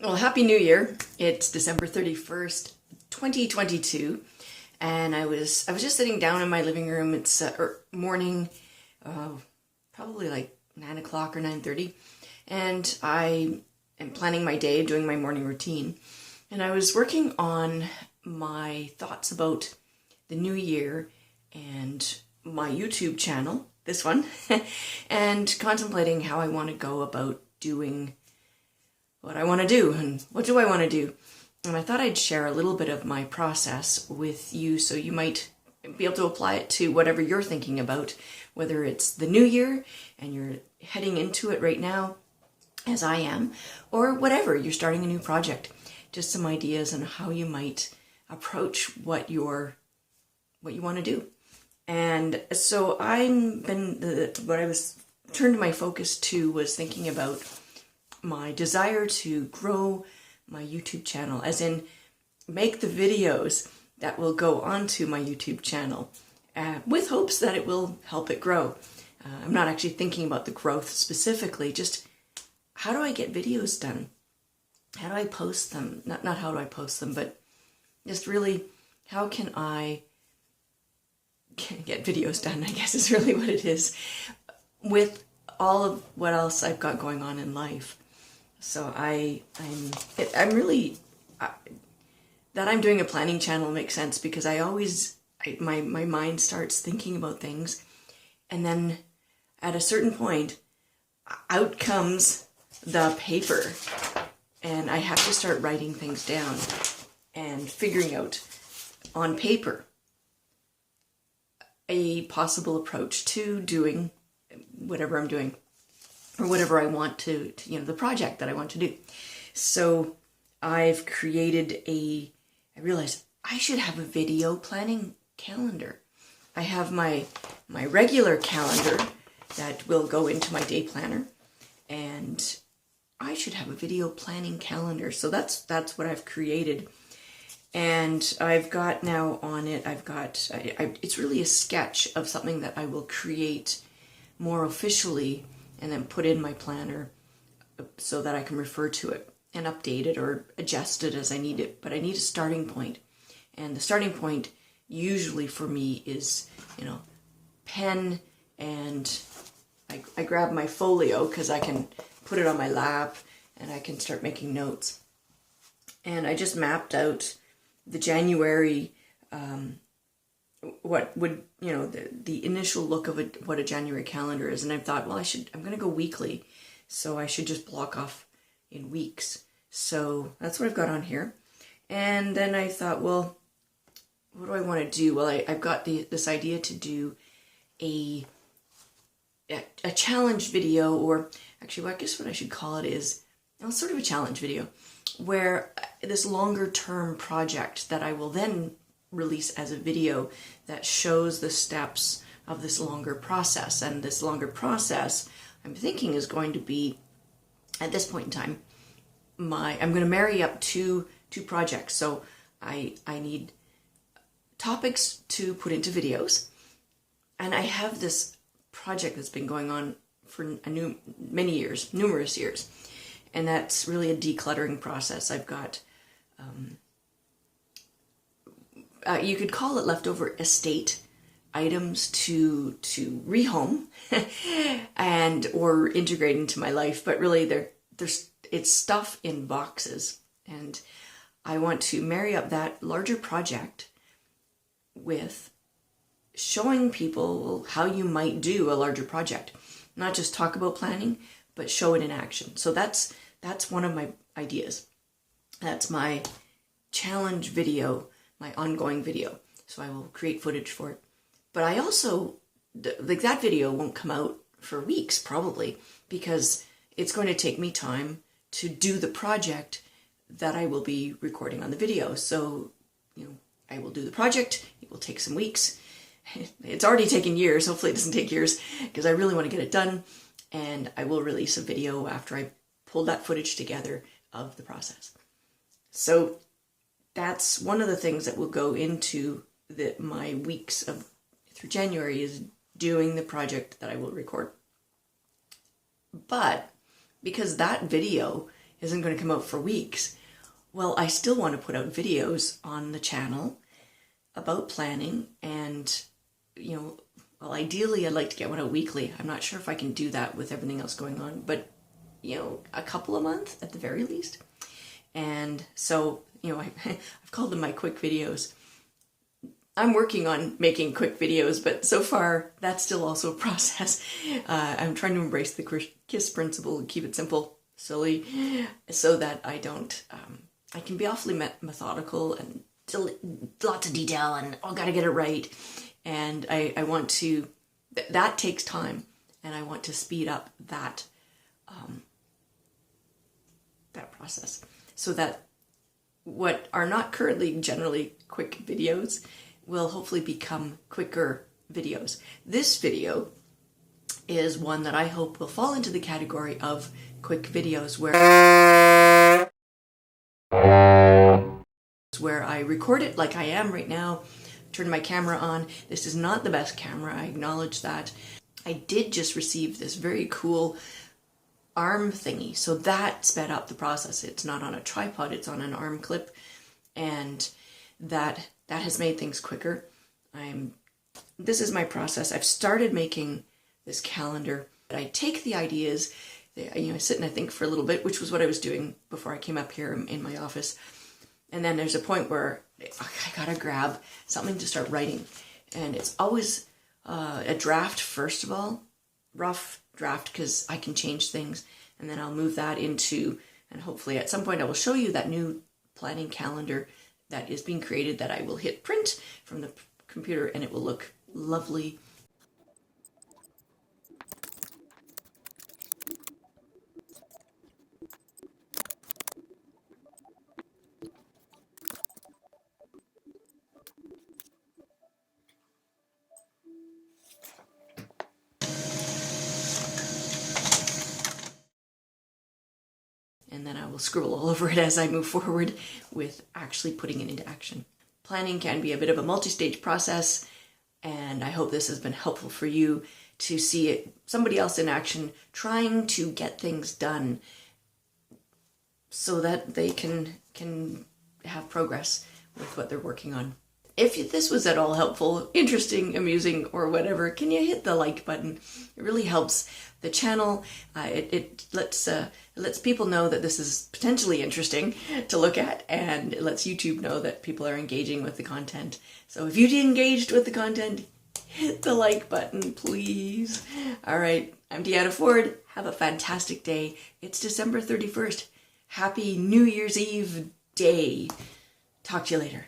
Well, Happy New Year. It's December 31st, 2022, and I was just sitting down in my living room. It's morning, probably like 9 o'clock or 9:30, and I am planning my day, doing my morning routine, and I was working on my thoughts about the new year and my YouTube channel, this one, and contemplating how I want to go about doing what I want to do and what do I want to do. And I thought I'd share a little bit of my process with you so you might be able to apply it to whatever you're thinking about, whether it's the new year and you're heading into it right now, as I am, or whatever, you're starting a new project. Just some ideas on how you might approach what you want to do. And so what I was turned my focus to was thinking about my desire to grow my YouTube channel, as in make the videos that will go onto my YouTube channel with hopes that it will help it grow. I'm not actually thinking about the growth specifically, just how do I get videos done? How do I post them? Not how do I post them, but just really how can I get videos done, I guess is really what it is, with all of what else I've got going on in life. So I'm really, that I'm doing a planning channel makes sense because my mind starts thinking about things, and then at a certain point, out comes the paper, and I have to start writing things down and figuring out on paper a possible approach to doing whatever I'm doing, or whatever I want to the project that I want to do. So I've created I realized I should have a video planning calendar. I have my regular calendar that will go into my day planner, and I should have a video planning calendar. So that's what I've created. And I've got now on it, it's really a sketch of something that I will create more officially and then put in my planner so that I can refer to it and update it or adjust it as I need it. But I need a starting point. And the starting point usually for me is, pen, and I grab my folio because I can put it on my lap and I can start making notes. And I just mapped out the January, what would, the initial look of what a January calendar is. And I thought, well, I'm going to go weekly, so I should just block off in weeks. So that's what I've got on here. And then I thought, well, what do I want to do? Well, I've got this idea to do a challenge video, or actually, I guess what I should call it is sort of a challenge video, where this longer term project that I will then release as a video that shows the steps of this longer process. And this longer process, I'm thinking, is going to be, at this point in time, I'm going to marry up two projects. So I need topics to put into videos, and I have this project that's been going on for numerous years, and that's really a decluttering process. I've got you could call it leftover estate items to rehome and or integrate into my life, but really it's stuff in boxes, and I want to marry up that larger project with showing people how you might do a larger project, not just talk about planning, but show it in action. So that's one of my ideas. That's my challenge video, my ongoing video. So I will create footage for it. But I also, that video won't come out for weeks probably, because it's going to take me time to do the project that I will be recording on the video. So, I will do the project. It will take some weeks. It's already taken years. Hopefully it doesn't take years, because I really want to get it done. And I will release a video after I pull that footage together of the process. So that's one of the things that will go into my weeks through January, is doing the project that I will record. But because that video isn't going to come out for weeks. Well, I still want to put out videos on the channel about planning, and, you know, well, ideally I'd like to get one out weekly. I'm not sure if I can do that with everything else going on, but, you know, a couple a month at the very least. And so, you know, I've called them my quick videos. I'm working on making quick videos, but so far that's still also a process. I'm trying to embrace the KISS principle and keep it simple, silly, so that I don't, I can be awfully methodical and lots of detail and, oh, gotta get it right. And I want to, that takes time, and I want to speed up that, that process so that what are not currently generally quick videos will hopefully become quicker videos. This video is one that I hope will fall into the category of quick videos where I record it like I am right now, turn my camera on. This is not the best camera, I acknowledge that. I did just receive this very cool arm thingy, so that sped up the process. It's not on a tripod, it's on an arm clip, and that has made things quicker. This is my process. I've started making this calendar. I take the ideas, I sit and I think for a little bit, which was what I was doing before I came up here in my office. And then there's a point where I gotta grab something to start writing. And it's always a draft, first of all, rough draft, because I can change things. And then I'll move that into, and hopefully at some point I will show you that new planning calendar that is being created that I will hit print from the computer, and it will look lovely. And then I will scribble all over it as I move forward with actually putting it into action. Planning can be a bit of a multi-stage process, and I hope this has been helpful for you to see somebody else in action trying to get things done so that they can have progress with what they're working on. If this was at all helpful, interesting, amusing, or whatever, can you hit the like button? It really helps the channel. It lets people know that this is potentially interesting to look at, and it lets YouTube know that people are engaging with the content. So if you engaged with the content, hit the like button, please. All right, I'm Deanna Ford. Have a fantastic day. It's December 31st. Happy New Year's Eve day. Talk to you later.